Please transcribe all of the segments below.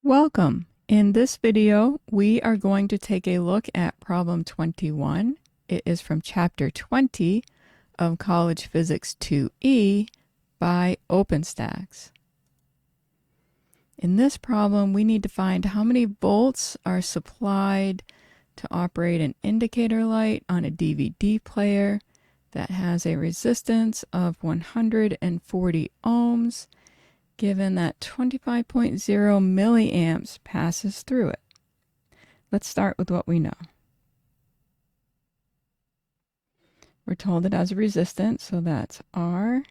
Welcome. In this video, we are going to take a look at problem 21. It is from chapter 20 of College Physics 2E by OpenStax. In this problem, we need to find how many volts are supplied to operate an indicator light on a DVD player that has a resistance of 140 ohms, given that 25.0 milliamps passes through it. Let's start with what we know. We're told it has a resistance, so that's R,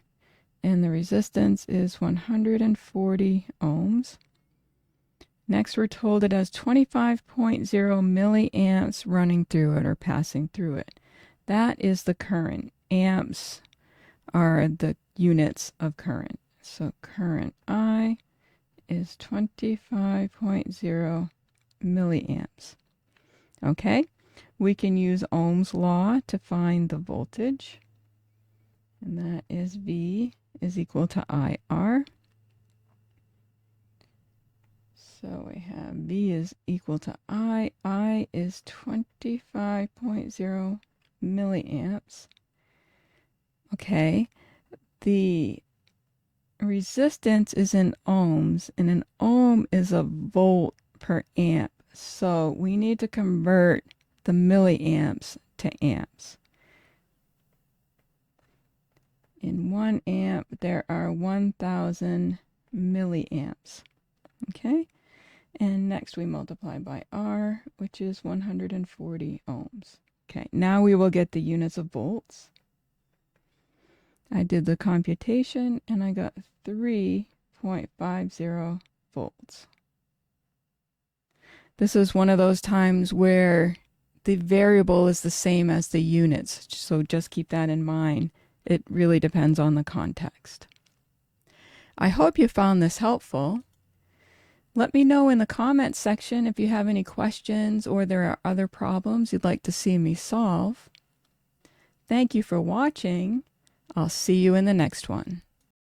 and the resistance is 140 ohms. Next, we're told it has 25.0 milliamps running through it or passing through it. That is the current. Amps are the units of current. So current I is 25.0 milliamps. Okay, we can use Ohm's law to find the voltage. And that is V is equal to IR. So we have V is equal to I is 25.0 milliamps. Okay, the resistance is in ohms, and an ohm is a volt per amp. So we need to convert the milliamps to amps. In 1 amp, there are 1,000 milliamps. Okay, and next we multiply by R, which is 140 ohms. Okay, now we will get the units of volts. I did the computation and I got 3.50 volts. This is one of those times where the variable is the same as the units, so just keep that in mind. It really depends on the context. I hope you found this helpful. Let me know in the comments section if you have any questions or there are other problems you'd like to see me solve. Thank you for watching. I'll see you in the next one.